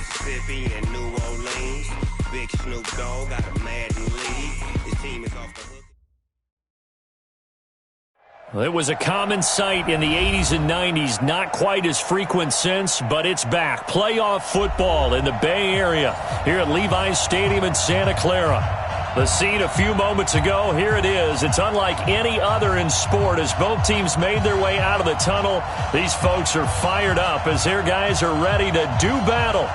Mississippi and New Orleans. Big Snoop Dogg got a Madden league. His team is off the hook. Well, it was a common sight in the 80s and 90s, not quite as frequent since, but it's back. Playoff football in the Bay Area here at Levi's Stadium in Santa Clara. The scene a few moments ago, here it is. It's unlike any other in sport as both teams made their way out of the tunnel. These folks are fired up as their guys are ready to do battle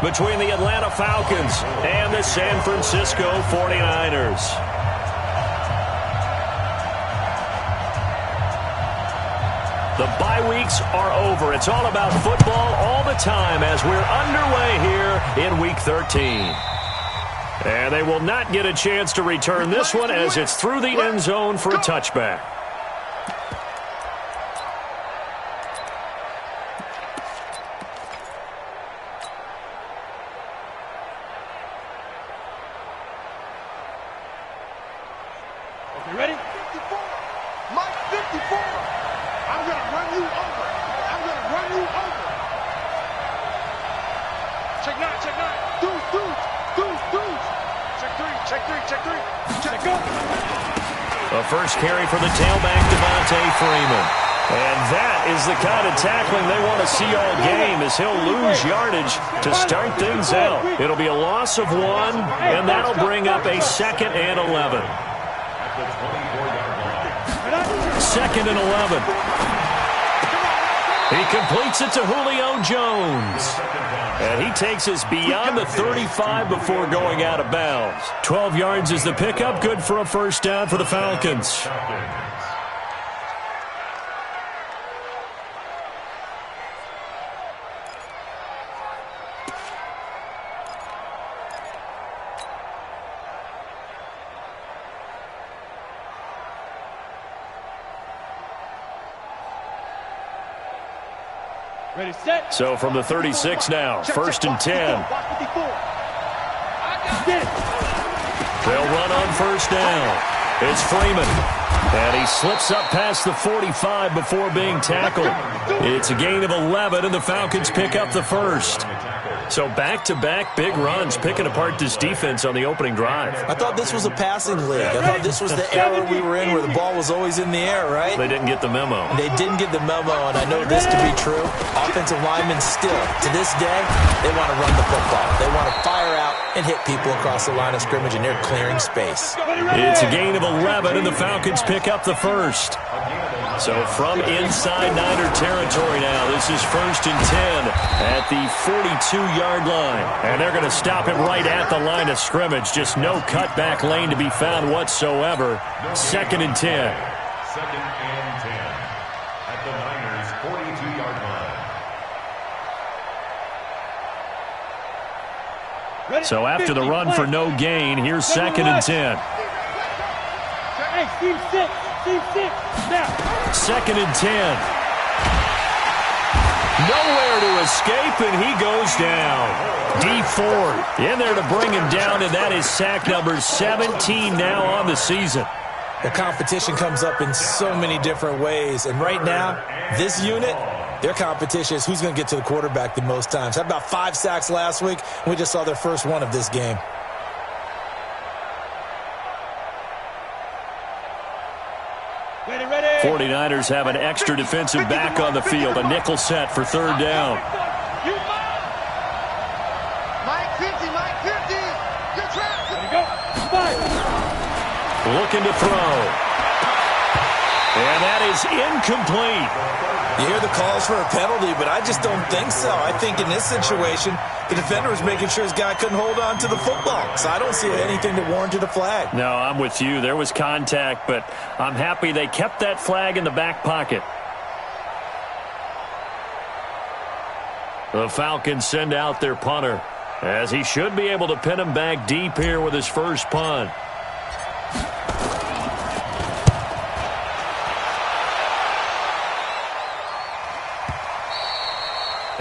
between the Atlanta Falcons and the San Francisco 49ers. The bye weeks are over. It's all about football all the time as we're underway here in Week 13. And they will not get a chance to return this one as it's through the end zone for a touchback. Okay, ready? 54. Mike 54. I'm going to run you over. I'm going to run you over. Check nine, check nine. Deuce. Check three. Check go. The first carry for the tailback, Devontae Freeman. And that is the kind of tackling they want to see all game as he'll lose yardage to start things out. It'll be a loss of 1, and that'll bring up a 2nd and 11. 2nd and 11. He completes it to Julio Jones. And he takes us beyond the 35 before going out of bounds. 12 yards is the pickup. Good for a first down for the Falcons. Ready, set. So from the 36 now, first and 10. They'll run on first down. It's Freeman. And he slips up past the 45 before being tackled. It's a gain of 11, and the Falcons pick up the first. So back-to-back big runs, picking apart this defense on the opening drive. I thought this was a passing league. I thought this was the era we were in where the ball was always in the air, right? They didn't get the memo. They didn't get the memo, and I know this to be true. Offensive linemen still, to this day, they want to run the football. They want to fire out and hit people across the line of scrimmage, and they're clearing space. It's a gain of 11, and the Falcons pick up the first. So from inside Niner territory now, this is first and 10 at the 42-yard line. And they're going to stop it right at the line of scrimmage. Just no cutback lane to be found whatsoever. 2nd and 10. 2nd and 10 at the Niners' 42-yard line. So after the run for no gain, here's 2nd and 10. Hey, Steve 6. Now. 2nd and 10. Nowhere to escape, and he goes down. Dee Ford in there to bring him down, and that is sack number 17 now on the season. The competition comes up in so many different ways, and right now, this unit, their competition is who's going to get to the quarterback the most times. Had about 5 sacks last week, and we just saw their first one of this game. Ready. 49ers have an extra defensive back on the field, a nickel set for 3rd down. Mike 50. Good track. Ready, go. 5. Looking to throw. And that is incomplete. You hear the calls for a penalty, but I just don't think so. I think in this situation, the defender was making sure his guy couldn't hold on to the football. So I don't see anything that warranted a flag. No, I'm with you. There was contact, but I'm happy they kept that flag in the back pocket. The Falcons send out their punter, as he should be able to pin him back deep here with his first punt.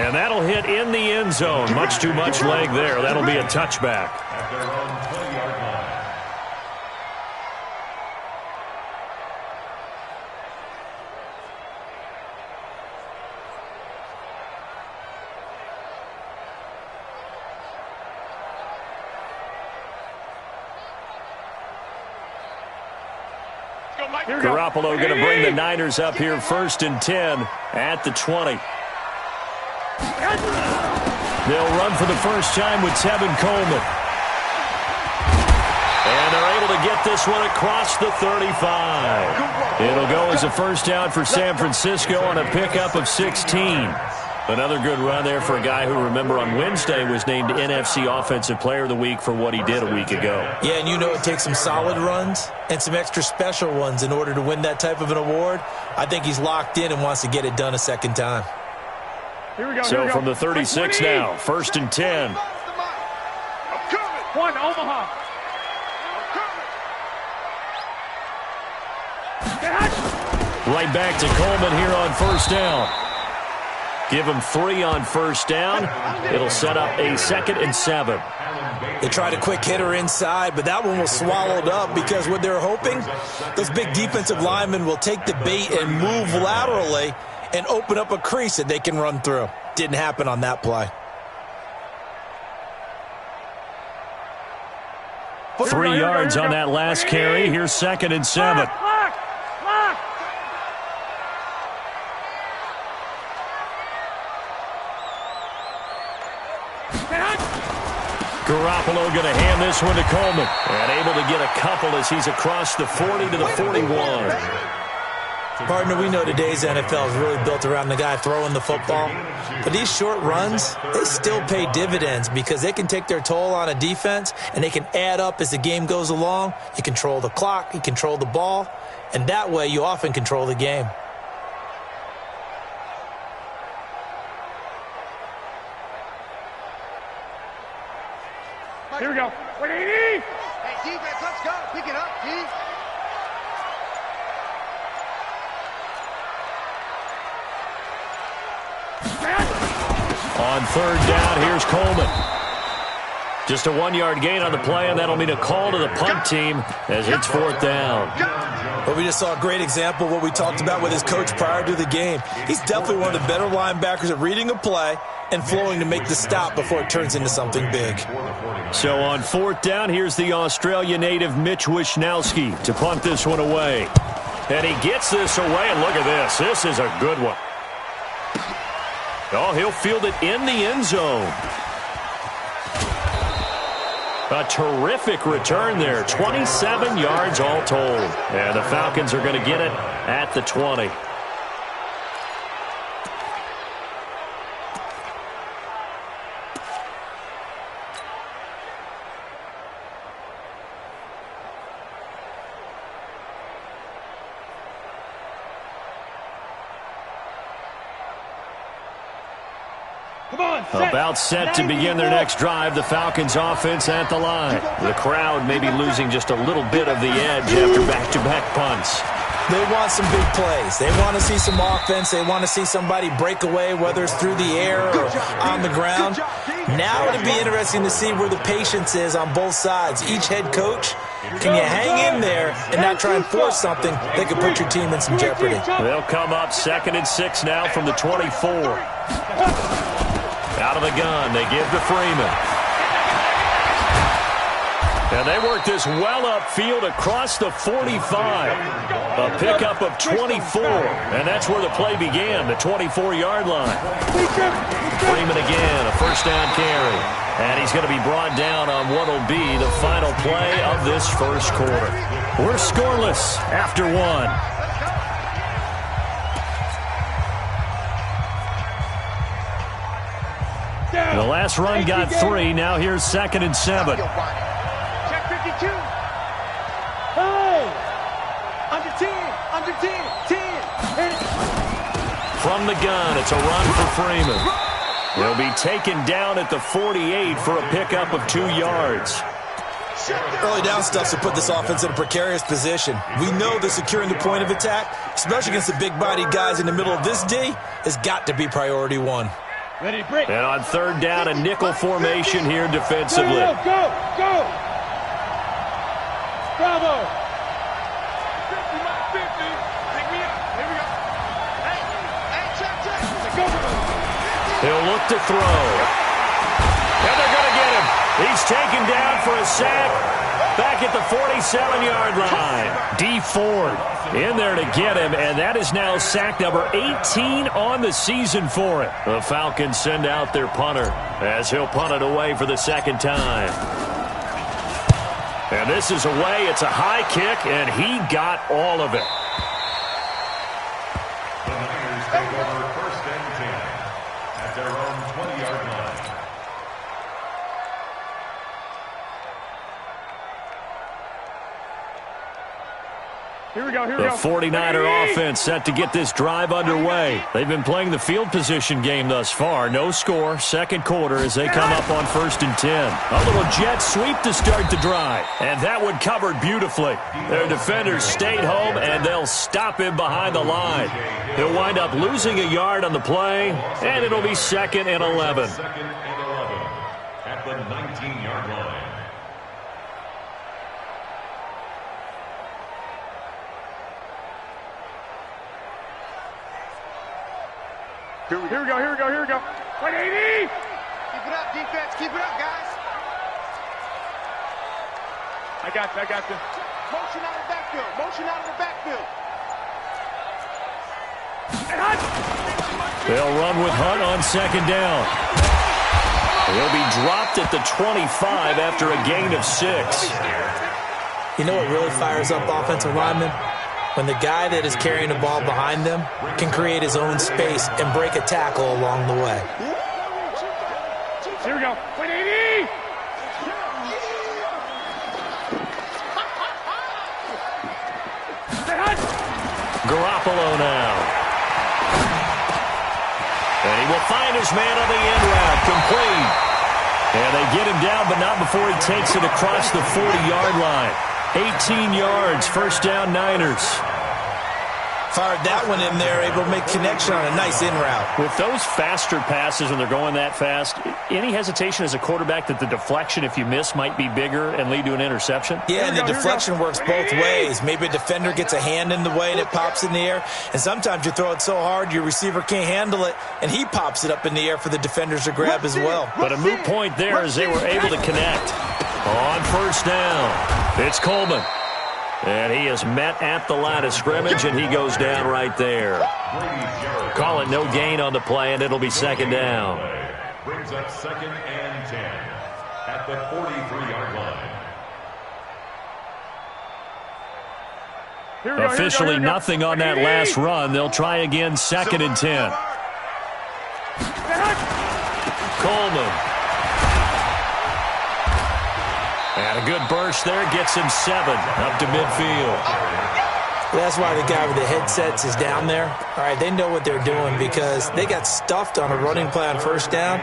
And that'll hit in the end zone. Much too much leg there. That'll be a touchback. At their own 20-yard line. Garoppolo going to bring the Niners up here 1st and 10 at the 20. They'll run for the first time with Tevin Coleman. And they're able to get this one across the 35. It'll go as a first down for San Francisco on a pickup of 16. Another good run there for a guy who, remember, on Wednesday was named NFC Offensive Player of the Week for what he did a week ago. Yeah, and you know it takes some solid runs and some extra special ones in order to win that type of an award. I think he's locked in and wants to get it done a second time. Here we go. So from the 36 now, 1st and 10. One, Omaha. Right back to Coleman here on first down. Give him 3 on first down. It'll set up a 2nd and 7. They tried a quick hitter inside, but that one was swallowed up because what they're hoping, those big defensive linemen will take the bait and move laterally and open up a crease that they can run through. Didn't happen on that play. 3 yards on that last carry. Here's 2nd and 7. Garoppolo going to hand this one to Coleman. And able to get a couple as he's across the 40 to the 41. Partner, we know today's NFL is really built around the guy throwing the football. But these short runs, they still pay dividends because they can take their toll on a defense and they can add up as the game goes along. You control the clock, you control the ball, and that way you often control the game. Here we go. Hey, defense, let's go. Pick it up, D. On 3rd down, here's Coleman. Just a 1-yard gain on the play, and that'll mean a call to the punt team as it's 4th down. But we just saw a great example of what we talked about with his coach prior to the game. He's definitely one of the better linebackers at reading a play and flowing to make the stop before it turns into something big. So on 4th down, here's the Australia native Mitch Wishnowsky to punt this one away. And he gets this away, and look at this. This is a good one. Oh, he'll field it in the end zone. A terrific return there. 27 yards all told. And the Falcons are going to get it at the 20. About set to begin their next drive, the Falcons offense at the line. The crowd may be losing just a little bit of the edge after back-to-back punts. They want some big plays. They want to see some offense. They want to see somebody break away, whether it's through the air or on the ground. Now it'll be interesting to see where the patience is on both sides. Each head coach, can you hang in there and not try and force something that could put your team in some jeopardy? They'll come up 2nd and 6 now from the 24. Out of the gun, they give to Freeman. And they work this well upfield across the 45. A pickup of 24, and that's where the play began, the 24-yard line. Freeman again, a first down carry. And he's going to be brought down on what will be the final play of this first quarter. We're scoreless after 1. The last run got 3. Now here's 2nd and 7. Check 52. Hey! Under 10. Under 10. 10. From the gun, it's a run for Freeman. He'll be taken down at the 48 for a pickup of 2 yards. Early down stuff to put this offense in a precarious position. We know that securing the point of attack, especially against the big-bodied guys in the middle of this D, has got to be priority 1. Ready, break. And on 3rd down, a nickel formation here defensively. Go, go! Bravo! 50, pick me up. Here we go. Hey, check. Go for it. He'll look to throw. And they're going to get him. He's taken down for a sack back at the 47-yard line. Dee Ford in there to get him, and that is now sack number 18 on the season for him. The Falcons send out their punter as he'll punt it away for the second time. And this is away. It's a high kick, and he got all of it. The Niners take over 1st and 10 at their own 20-yard line. Here we go, here we The go. 49er offense set to get this drive underway. They've been playing the field position game thus far. No score, second quarter as they come up on 1st and 10. A little jet sweep to start the drive. And that one covered beautifully. Their defenders stayed home, and they'll stop him behind the line. He'll wind up losing a yard on the play, and it'll be 2nd and 11. 2nd and 11 at the 19-yard line. Here we go, here we go, here we go. 180! Keep it up, defense. Keep it up, guys. I got you, I got you. Motion out of the backfield. Motion out of the backfield. And Hunt! They'll run with Hunt on 2nd down. He'll be dropped at the 25 after a gain of 6. You know what really fires up offensive linemen? When the guy that is carrying the ball behind them can create his own space and break a tackle along the way. Here we go. 180! Garoppolo now. And he will find his man on the end route, complete. And they get him down, but not before he takes it across the 40-yard line. 18 yards, 1st down Niners. Fired that one in there, able to make connection on a nice in route. With those faster passes when they're going that fast, any hesitation as a quarterback that the deflection, if you miss, might be bigger and lead to an interception? Yeah, and the deflection works both ways. Maybe a defender gets a hand in the way and it pops in the air. And sometimes you throw it so hard your receiver can't handle it, and he pops it up in the air for the defenders to grab as well. But a moot point there as they were able to connect. On 1st down, it's Coleman. And he is met at the line of scrimmage, and he goes down right there. Call it no gain on the play, and it'll be 2nd down. Brings up 2nd and 10 at the 43-yard line. Officially nothing on that last run. They'll try again 2nd and 10. Coleman. And a good burst there gets him 7 up to midfield. That's why the guy with the headsets is down there. All right, they know what they're doing because they got stuffed on a running play on 1st down.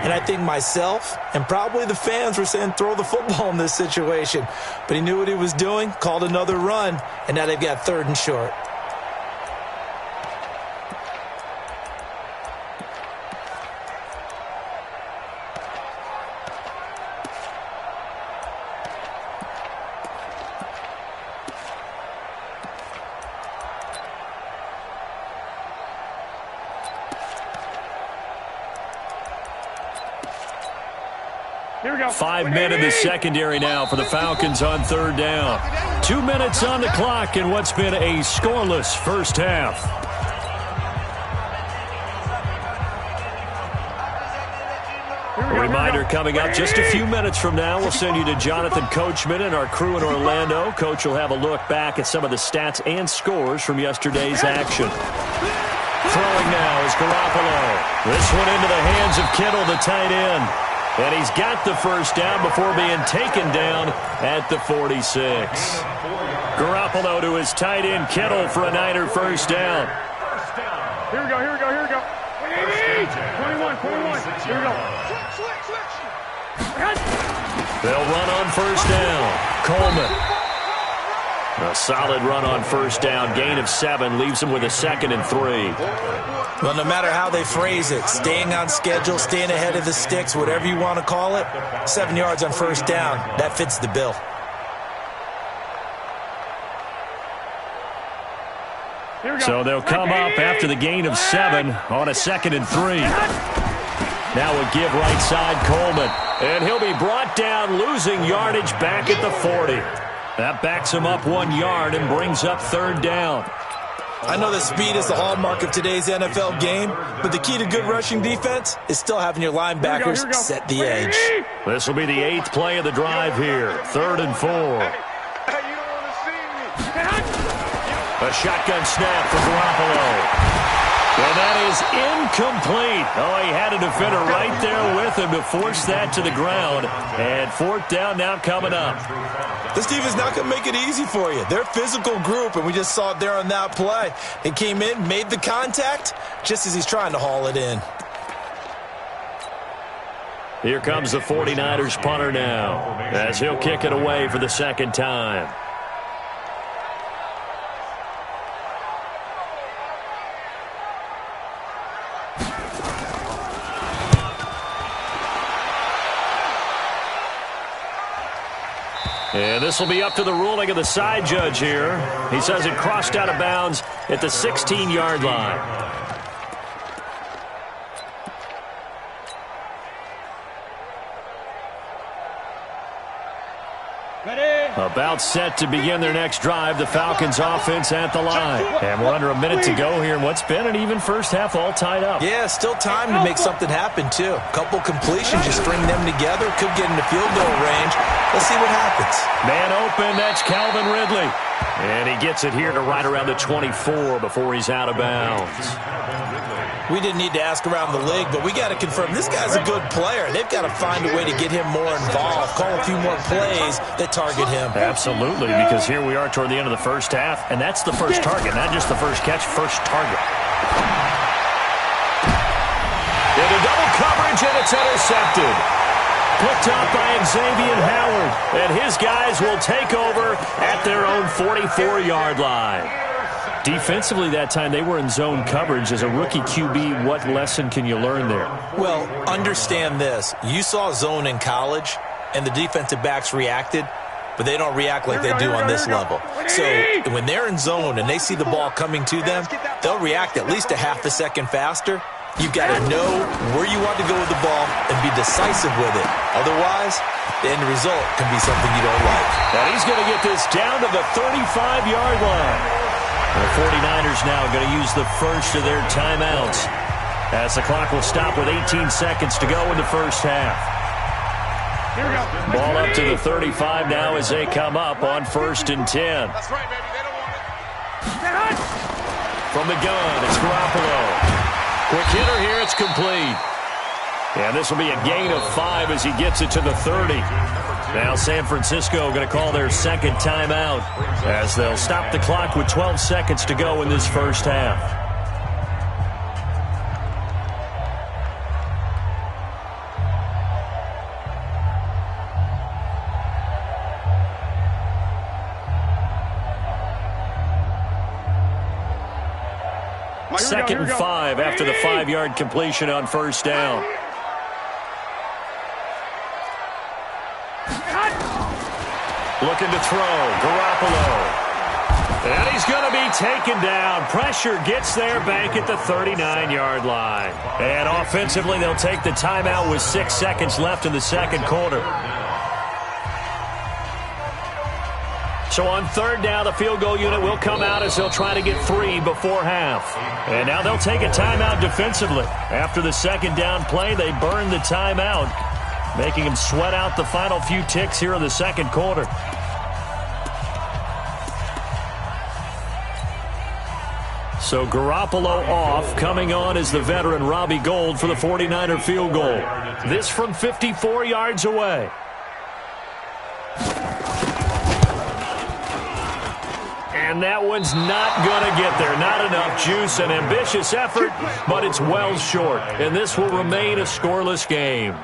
And I think myself and probably the fans were saying throw the football in this situation. But he knew what he was doing, called another run, and now they've got 3rd and short. Here we go. 5 men in the secondary now for the Falcons on 3rd down. 2 minutes on the clock in what's been a scoreless first half. A reminder coming up just a few minutes from now. We'll send you to Jonathan Coachman and our crew in Orlando. Coach will have a look back at some of the stats and scores from yesterday's action. Throwing now is Garoppolo. This one into the hands of Kittle, the tight end. And he's got the 1st down before being taken down at the 46. Garoppolo to his tight end, Kittle, for a Niner 1st down. Here we go, here we go, here we go. 21, 21. Here we go. They'll run on 1st down. Coleman. A solid run on 1st down. Gain of 7 leaves him with a 2nd and 3. Well, no matter how they phrase it, staying on schedule, staying ahead of the sticks, whatever you want to call it, 7 yards on 1st down, that fits the bill. So they'll come up after the gain of 7 on a 2nd and 3. Now a give right side, Coleman. And he'll be brought down, losing yardage back at the 40. That backs him up 1 yard and brings up third down. I know that speed is the hallmark of today's NFL game, but the key to good rushing defense is still having your linebackers set the edge. This will be the 8th play of the drive here. 3rd and 4. A shotgun snap for Garoppolo. Well, that is incomplete. Oh, he had a defender right there with him to force that to the ground. And 4th down now coming up. This team is not going to make it easy for you. They're a physical group, and we just saw it there on that play. He came in, made the contact, just as he's trying to haul it in. Here comes the 49ers punter now, as he'll kick it away for the 2nd time. And this will be up to the ruling of the side judge here. He says it crossed out of bounds at the 16-yard line. About set to begin their next drive. The Falcons offense at the line. And we're under a minute to go here in what's been an even first half, all tied up. Yeah, still time to make something happen, too. A couple completions, you string them together, could get into field goal range. Let's see what happens. Man open, that's Calvin Ridley. And he gets it here to right around the 24 before he's out of bounds. We didn't need to ask around the league, but we got to confirm this guy's a good player. They've got to find a way to get him more involved, call a few more plays that target him. Absolutely, because here we are toward the end of the first half, and that's the first target, not just the first catch, first target. Into double coverage, and it's intercepted. Picked up by Xavier Howard, and his guys will take over at their own 44-yard line. Defensively that time, they were in zone coverage. As a rookie QB, what lesson can you learn there? Well, understand this. You saw zone in college, and the defensive backs reacted, but they don't react like they do on this level. So when they're in zone and they see the ball coming to them, they'll react at least a half a second faster. You've got to know where you want to go with the ball and be decisive with it. Otherwise, the end result can be something you don't like. And he's going to get this down to the 35-yard line. The 49ers now going to use the first of their timeouts as the clock will stop with 18 seconds to go in the first half. Here we go. Ball up to the 35 now as they come up on 1st and 10. That's right, baby. They don't want it. From the gun, it's Garoppolo. Quick hitter here, it's complete. And this will be a gain of 5 as he gets it to the 30. Now San Francisco going to call their 2nd timeout as they'll stop the clock with 12 seconds to go in this first half. Second and 5 after the 5-yard completion on 1st down. Looking to throw, Garoppolo. And he's going to be taken down. Pressure gets there back at the 39-yard line. And offensively, they'll take the timeout with 6 seconds left in the second quarter. So on 3rd down, the field goal unit will come out as they'll try to get 3 before half. And now they'll take a timeout defensively. After the 2nd down play, they burn the timeout, making them sweat out the final few ticks here in the second quarter. So Garoppolo off. Coming on is the veteran Robbie Gould for the 49er field goal. This from 54 yards away. And that one's not going to get there. Not enough juice. An ambitious effort, but it's well short. And this will remain a scoreless game.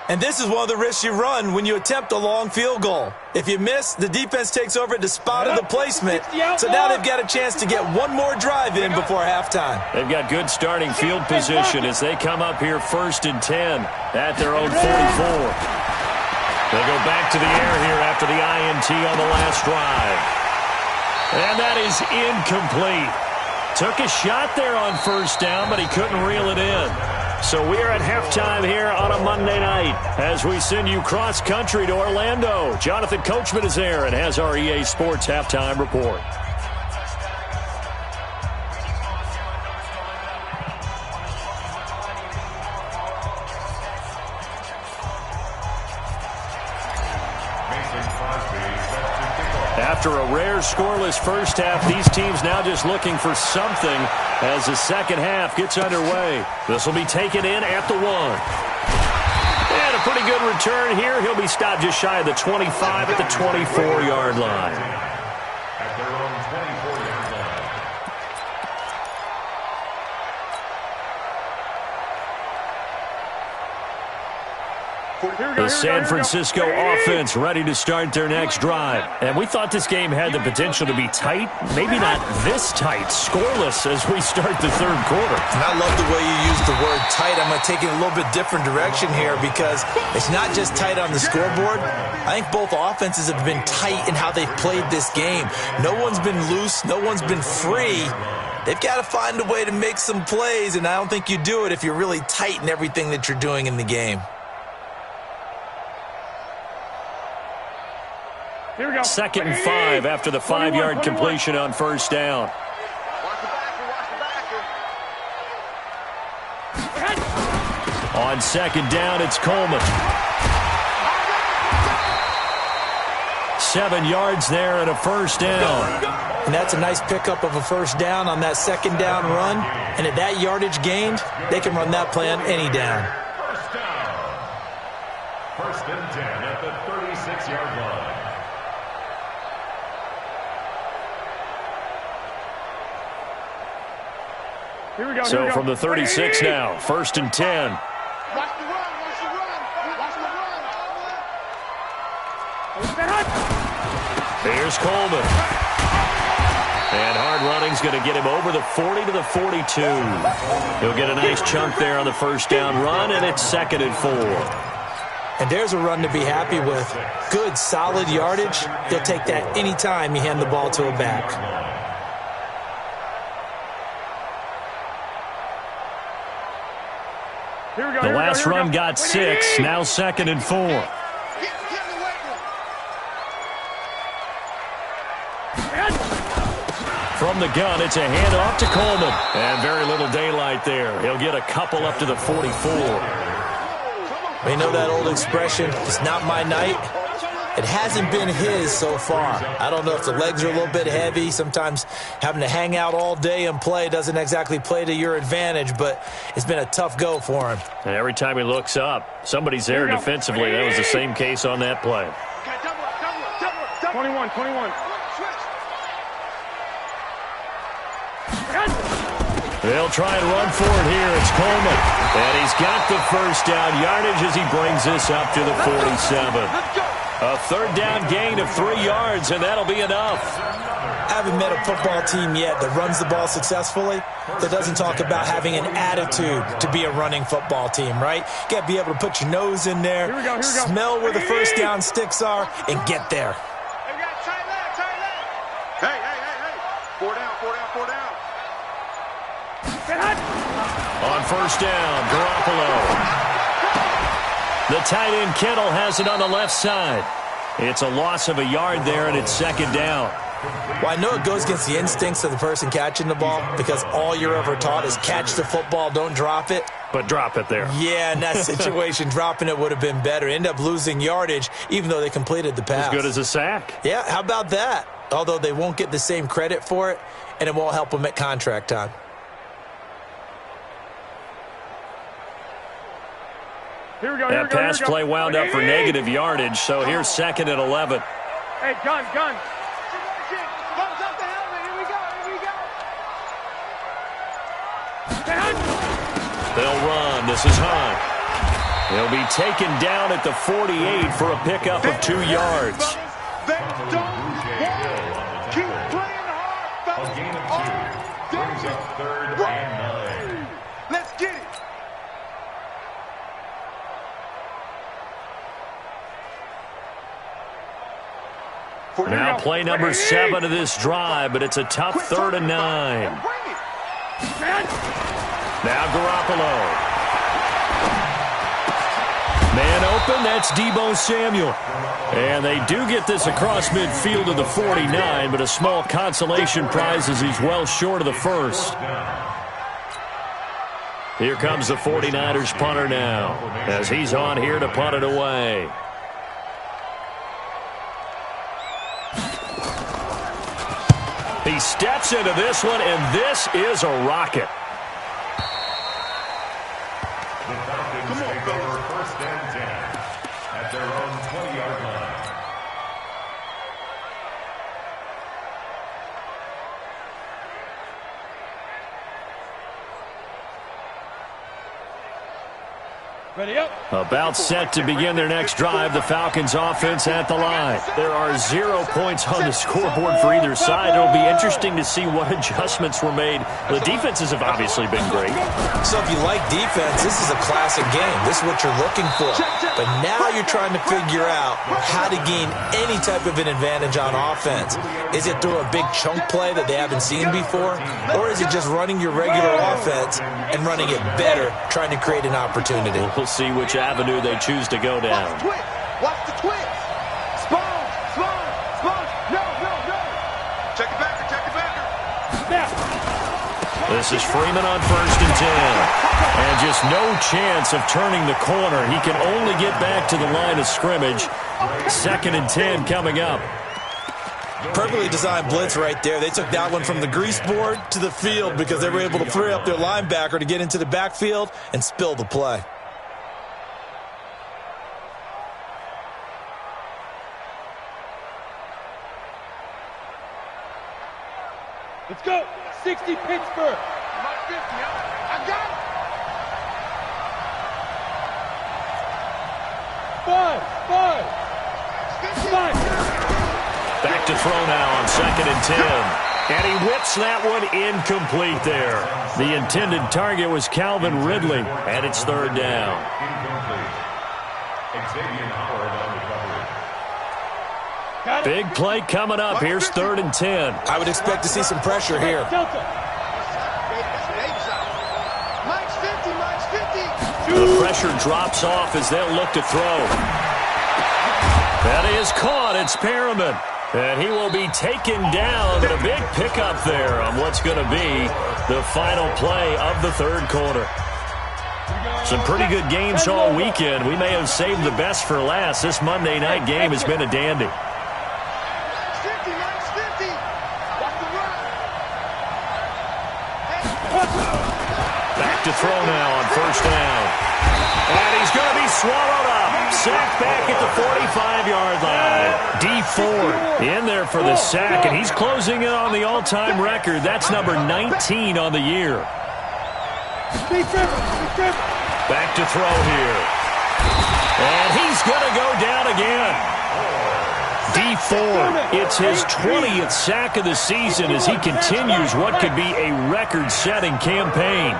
And this is one of the risks you run when you attempt a long field goal. If you miss, the defense takes over at the spot of the placement. So now they've got a chance to get one more drive in before halftime. They've got good starting field position as they come up here 1st and 10 at their own 44. They go back to the air here after the INT on the last drive. And that is incomplete. Took a shot there on 1st down, but he couldn't reel it in. So we are at halftime here on a Monday night as we send you cross-country to Orlando. Jonathan Coachman is there and has our EA Sports halftime report. After a rare scoreless first half, these teams now just looking for something as the second half gets underway. This will be taken in at the 1. And a pretty good return here. He'll be stopped just shy of the 25 at the 24-yard line. At their own 24-yard line. The San Francisco offense ready to start their next drive. And we thought this game had the potential to be tight. Maybe not this tight, scoreless as we start the third quarter. And I love the way you use the word tight. I'm going to take it a little bit different direction here because it's not just tight on the scoreboard. I think both offenses have been tight in how they've played this game. No one's been loose. No one's been free. They've got to find a way to make some plays, and I don't think you do it if you're really tight in everything that you're doing in the game. Here we go. 2nd and 5 after the 5-yard completion on first down. On 2nd down, it's Coleman. 7 yards there and a first down. And that's a nice pickup of a first down on that 2nd down run. And at that yardage gained, they can run that play on any down. First down. 1st and 10 at the 36-yard line. Here we go. So from the 36 now, 1st and 10. Watch the run. Watch the run. Watch the run. Here's Coleman. And hard running's going to get him over the 40 to the 42. He'll get a nice chunk there on the first down run, and it's 2nd and 4. And there's a run to be happy with. Good, solid yardage. He'll take that any time you hand the ball to a back. The last run got 6, now 2nd and 4. From the gun, it's a handoff to Coleman. And very little daylight there. He'll get a couple up to the 44. You know that old expression, it's not my night? It hasn't been his so far. I don't know if the legs are a little bit heavy. Sometimes having to hang out all day and play doesn't exactly play to your advantage, but it's been a tough go for him. And every time he looks up, somebody's there defensively. That was the same case on that play. 21. They'll try and run for it here. It's Coleman. And he's got the first down yardage as he brings this up to the 47. A 3rd down gain of 3 yards, and that'll be enough. I haven't met a football team yet that runs the ball successfully that doesn't talk about having an attitude to be a running football team, right? You got to be able to put your nose in there, smell where the first down sticks are, and get there. Hey. 4 down. On first down, Garoppolo. The tight end, Kittle, has it on the left side. It's a loss of a yard there, and it's 2nd down. Well, I know it goes against the instincts of the person catching the ball because all you're ever taught is catch the football, don't drop it. But drop it there. Yeah, in that situation, dropping it would have been better. End up losing yardage, even though they completed the pass. As good as a sack. Yeah, how about that? Although they won't get the same credit for it, and it won't help them at contract time. That pass play wound up for negative yardage, so here's 2nd and 11. Hey, gun. They'll run. This is Hunt. He'll be taken down at the 48 for a pickup of 2 yards. Keep playing hard, fellas. A gain of 2. Brings up 3rd and 9. Let's get it. Now play number 7 of this drive, but it's a tough 3rd and 9. Now Garoppolo. Man open, that's Deebo Samuel. And they do get this across midfield to the 49, but a small consolation prize as he's well short of the first. Here comes the 49ers punter now, as he's on here to punt it away. He steps into this one, and this is a rocket. The Falcons take over 1st and 10 at their own 20-yard line. Ready up. About set to begin their next drive, the Falcons offense at the line. There are 0 points on the scoreboard for either side. It'll be interesting to see what adjustments were made. The defenses have obviously been great. So if you like defense, this is a classic game. This is what you're looking for. But now you're trying to figure out how to gain any type of an advantage on offense. Is it through a big chunk play that they haven't seen before? Or is it just running your regular offense and running it better, trying to create an opportunity? We'll see which avenue they choose to go down. Watch the twist. Spawn. No. Check it backer. This is Freeman on 1st and 10. And just no chance of turning the corner. He can only get back to the line of scrimmage. 2nd and 10 coming up. Perfectly designed blitz right there. They took that one from the grease board to the field because they were able to free up their linebacker to get into the backfield and spill the play. Let's go. 60 Pittsburgh. My 50. I got it. 5. Back to throw now on 2nd and 10. And he whips that one incomplete there. The intended target was Calvin Ridley, and it's 3rd down. Incomplete. Xavier Howard on the coverage. Big play coming up. Here's 3rd and 10. I would expect to see some pressure here. The pressure drops off as they'll look to throw. That is caught. It's Perriman. And he will be taken down. And a big pickup there on what's going to be the final play of the 3rd quarter. Some pretty good games all weekend. We may have saved the best for last. This Monday night game has been a dandy. Back to throw now on 1st down. And he's going to be swallowed up. Sacked back at the 45-yard line. Dee Ford in there for the sack, and he's closing in on the all-time record. That's number 19 on the year. Back to throw here. And he's going to go down again. Dee Ford, it's his 20th sack of the season as he continues what could be a record-setting campaign.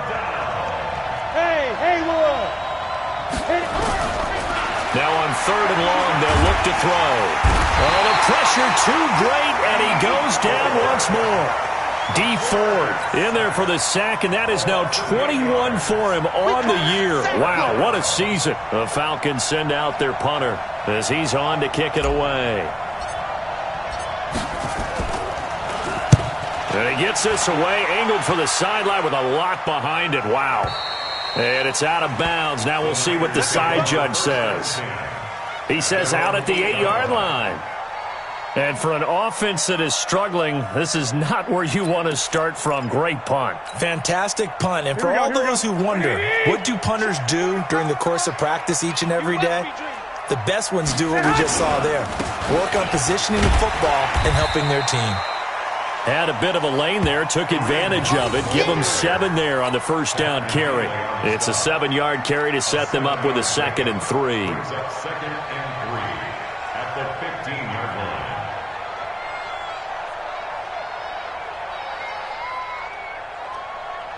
Now on 3rd and long, they'll look to throw. Oh, the pressure too great, and he goes down once more. Dee Ford in there for the sack, and that is now 21 for him on the year. Wow, what a season. The Falcons send out their punter as he's on to kick it away. And he gets this away, angled for the sideline with a lot behind it. Wow. And it's out of bounds. Now we'll see what the side judge says. He says out at the 8-yard line. And for an offense that is struggling, this is not where you want to start from. Great punt. Fantastic punt. And for all those who wonder, what do punters do during the course of practice each and every day? The best ones do what we just saw there. Work on positioning the football and helping their team. Had a bit of a lane there, took advantage of it. Give them 7 there on the 1st down carry. It's a 7-yard carry to set them up with a 2nd and 3. 2nd and 3 at the 15-yard line.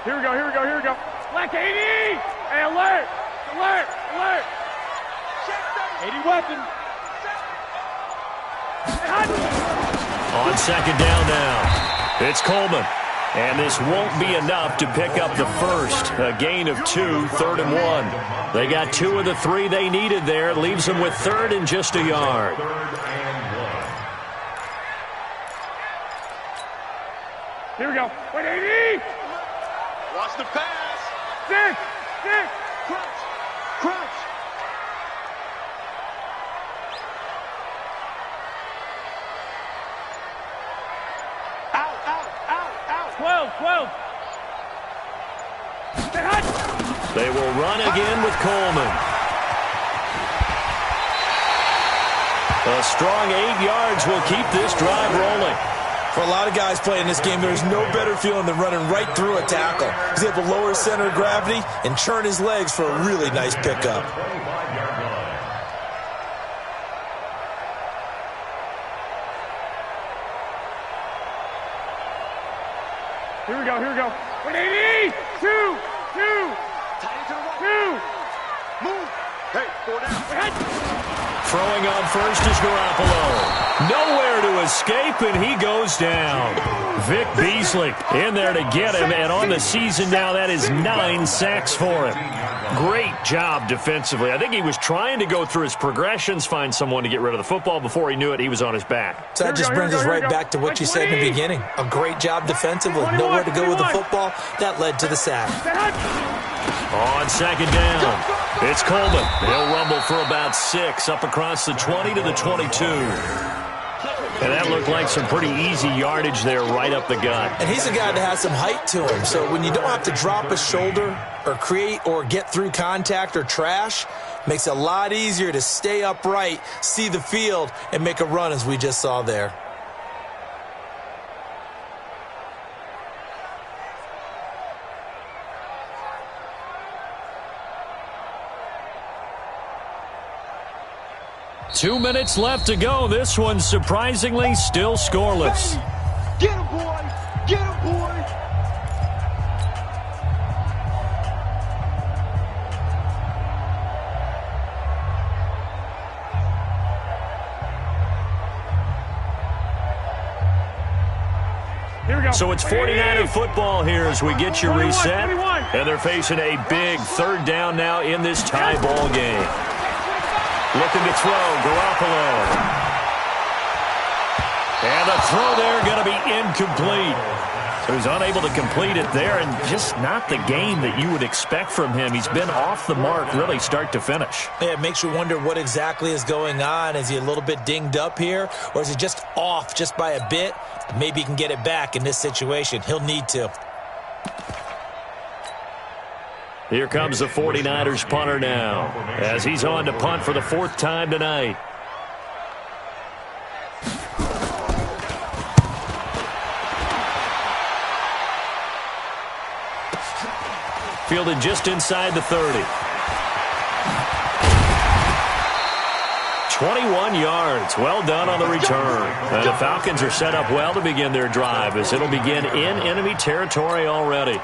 Here we go. Black 80! Hey, alert! 80 weapon. On 2nd down now, it's Coleman. And this won't be enough to pick up the first. A gain of 2, 3rd and 1. They got 2 of the 3 they needed there. Leaves them with 3rd and just a yard. Here we go. 180. Watch the pass. 6. Crunch. Crunch. Out. 12. They will run again with Coleman. A strong 8 yards will keep this drive rolling. For a lot of guys playing this game, there's no better feeling than running right through a tackle. He's able to lower center of gravity and churn his legs for a really nice pickup. Here we go. 180. 2. Tight into the wall. 2. Move. Hey, 4 down. Throwing on first is Garoppolo. Nowhere to escape, and he goes down. Vic Beasley in there to get him, and on the season now, that is 9 sacks for him. Great job defensively. I think he was trying to go through his progressions, find someone to get rid of the football. Before he knew it, he was on his back. So that just brings us right back to what you said in the beginning. A great job defensively. Nowhere to go with the football. That led to the sack. On 2nd down, it's Coleman. He'll rumble for about 6 up across the 20 to the 22. And that looked like some pretty easy yardage there right up the gut. And he's a guy that has some height to him. So when you don't have to drop a shoulder or create or get through contact or trash, makes it a lot easier to stay upright, see the field, and make a run as we just saw there. Two minutes left to go. This one surprisingly still scoreless. Get him, boy! Get him, boy! Here we go. So it's 49er football here as we get you reset. And they're facing a big 3rd down now in this tie ball game. Looking to throw, Garoppolo. And the throw there going to be incomplete. So he's unable to complete it there, and just not the game that you would expect from him. He's been off the mark really start to finish. Yeah, it makes you wonder what exactly is going on. Is he a little bit dinged up here, or is he just off just by a bit? Maybe he can get it back in this situation. He'll need to. Here comes the 49ers punter now as he's on to punt for the 4th time tonight. Fielded just inside the 30. 21 yards. Well done on the return. And the Falcons are set up well to begin their drive as it'll begin in enemy territory already.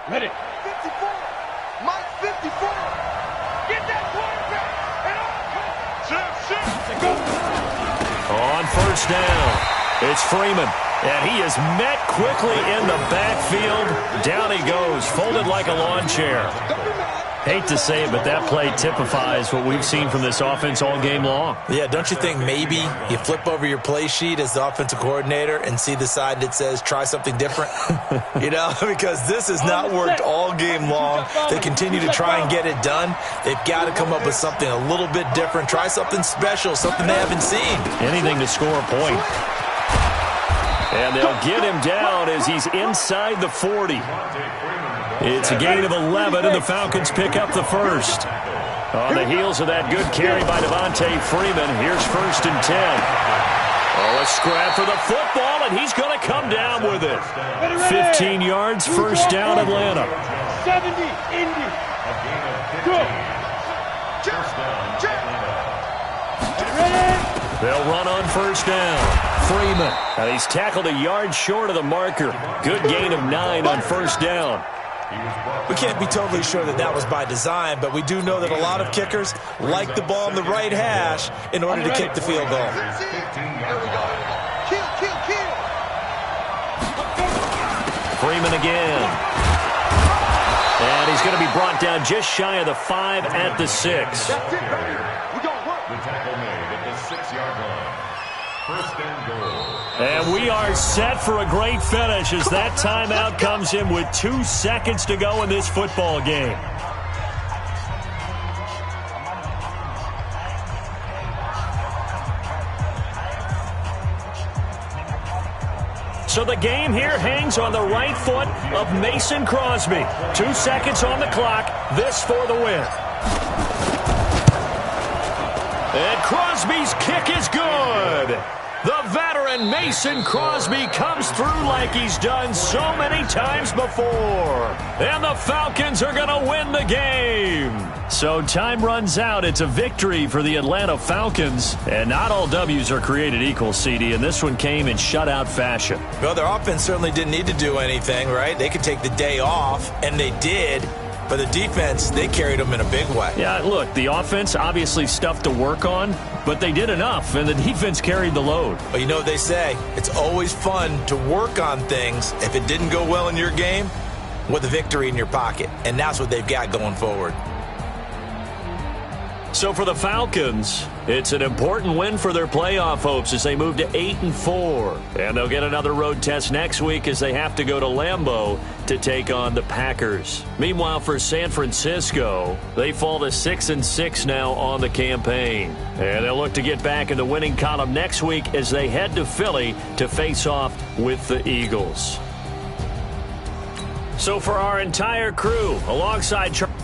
Ready. 54. Mike 54. Get that quarterback. And go. On 1st down, it's Freeman. And he is met quickly in the backfield. Down he goes, folded like a lawn chair. Hate to say it, but that play typifies what we've seen from this offense all game long. Yeah, don't you think maybe you flip over your play sheet as the offensive coordinator and see the side that says try something different? You know, because this has not worked all game long. They continue to try and get it done. They've got to come up with something a little bit different. Try something special, something they haven't seen. Anything to score a point. And they'll get him down as he's inside the 40. It's a gain of 11, and the Falcons pick up the first. On the heels of that good carry by Devontae Freeman, here's 1st and 10. Oh, a scrap for the football, and he's going to come down with it. 15 yards, 1st down, Atlanta. 70, Indy. Good. They'll run on 1st down. Freeman, and he's tackled a yard short of the marker. Good gain of 9 on 1st down. We can't be totally sure that that was by design, but we do know that a lot of kickers like the ball in the right hash in order to kick the field goal. Freeman again. And he's going to be brought down just shy of the 5 at the 6. The tackle made at the 6-yard line. First and goal. And we are set for a great finish as that timeout comes in with 2 seconds to go in this football game. So the game here hangs on the right foot of Mason Crosby. 2 seconds on the clock. This for the win. And Crosby's kick is good. The veteran Mason Crosby comes through like he's done so many times before. And the Falcons are going to win the game. So time runs out. It's a victory for the Atlanta Falcons. And not all W's are created equal, CD, and this one came in shutout fashion. Well, their offense certainly didn't need to do anything, right? They could take the day off, and they did. But the defense, they carried them in a big way. Yeah, look, the offense obviously stuff to work on, but they did enough, and the defense carried the load. Well, you know what they say. It's always fun to work on things if it didn't go well in your game with a victory in your pocket. And that's what they've got going forward. So for the Falcons, it's an important win for their playoff hopes as they move to 8-4. And they'll get another road test next week as they have to go to Lambeau to take on the Packers. Meanwhile, for San Francisco, they fall to 6-6 now on the campaign. And they'll look to get back in the winning column next week as they head to Philly to face off with the Eagles. So for our entire crew, alongside Charlie,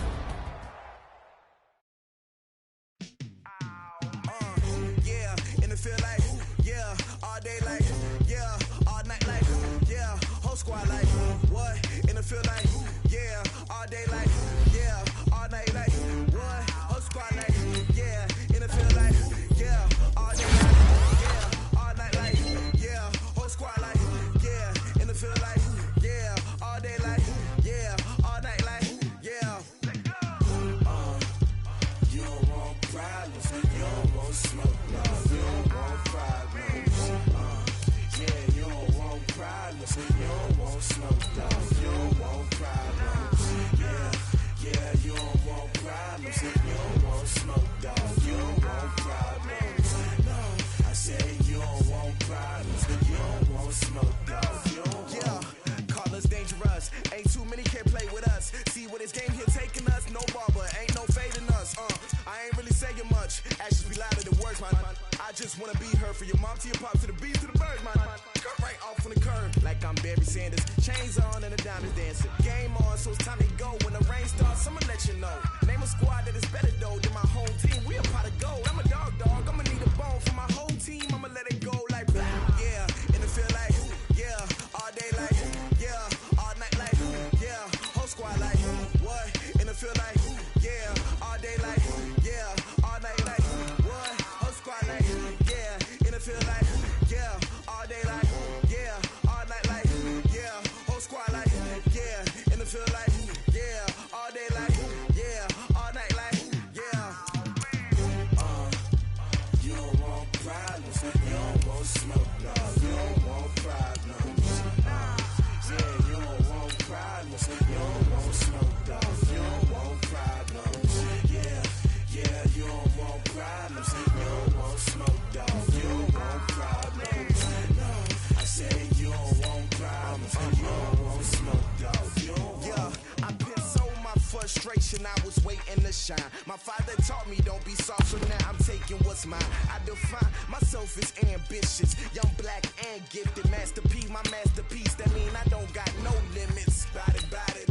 I was waiting to shine. My father taught me don't be soft, so now I'm taking what's mine. I define myself as ambitious, young, black, and gifted. Master P, my masterpiece. That mean I don't got no limits. Bout it,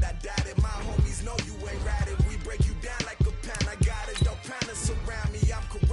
I doubt it. My homies know you ain't ratted. We break you down like a pound. I got it, don't pound to surround me. I'm correct.